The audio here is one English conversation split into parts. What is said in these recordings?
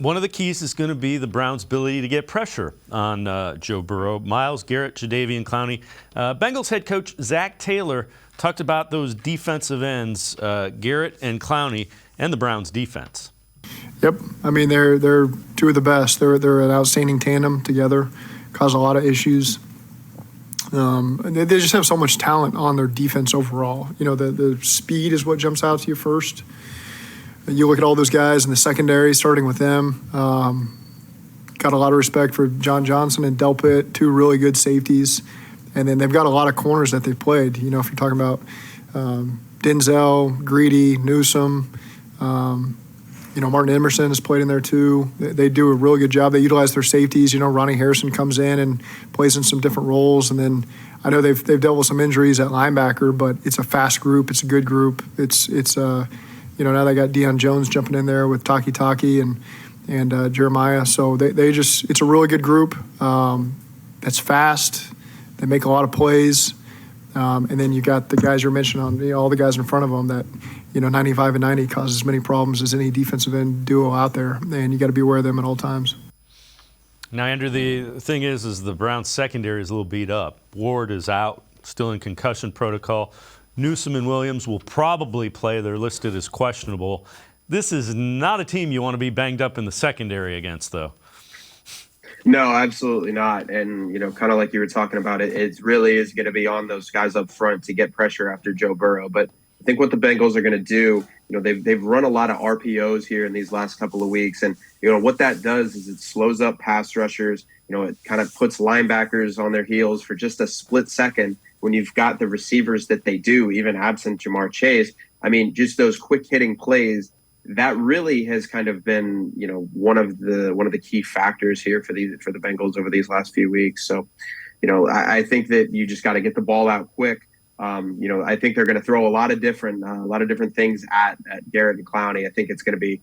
One of the keys is going to be the Browns' ability to get pressure on Joe Burrow. Myles Garrett, Jadeveon Clowney. Bengals head coach Zac Taylor talked about those defensive ends, Garrett and Clowney, and the Browns' defense. Yep, I mean they're two of the best. They're an outstanding tandem together. Cause a lot of issues. They just have so much talent on their defense overall. You know, the speed is what jumps out to you first. You look at all those guys in the secondary, starting with them. Got a lot of respect for John Johnson and Delpit, two really good safeties. And then they've got a lot of corners that they've played. You know, if you're talking about Denzel, Greedy, Newsome, Martin Emerson has played in there too. They do a really good job. They utilize their safeties. You know, Ronnie Harrison comes in and plays in some different roles. And then I know they've dealt with some injuries at linebacker, but it's a fast group. It's a good group. Now they got Deion Jones jumping in there with Taki and Jeremiah. So it's a really good group. That's fast. They make a lot of plays. And then you got the guys you're mentioning all the guys in front of them that, 95 and 90 cause as many problems as any defensive end duo out there. And you got to be aware of them at all times. Now, Andrew, the thing is the Browns secondary is a little beat up. Ward is out, still in concussion protocol. Newsome and Williams will probably play. They're listed as questionable. This is not a team you want to be banged up in the secondary against, though. No, absolutely not. And, kind of like you were talking about, it really is going to be on those guys up front to get pressure after Joe Burrow. But I think what the Bengals are going to do, they've run a lot of RPOs here in these last couple of weeks. And, what that does is it slows up pass rushers. It kind of puts linebackers on their heels for just a split second when you've got the receivers that they do, even absent Jamar Chase. I mean, just those quick hitting plays, that really has kind of been, one of the key factors here for the Bengals over these last few weeks. So, I think that you just got to get the ball out quick. I think they're going to throw a lot of different things at Garrett and Clowney. I think it's going to be,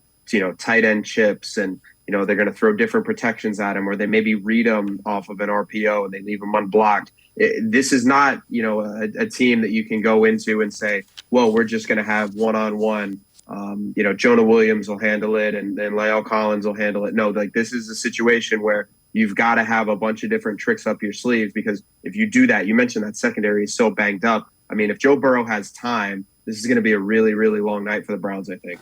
tight end chips, and they're going to throw different protections at him, or they maybe read them off of an RPO and they leave them unblocked. This is not, a team that you can go into and say, well, we're just going to have one-on-one. Jonah Williams will handle it, and then La'el Collins will handle it. No, this is a situation where you've got to have a bunch of different tricks up your sleeve, because if you do that, you mentioned that secondary is so banged up. I mean, if Joe Burrow has time, this is going to be a really, really long night for the Browns, I think.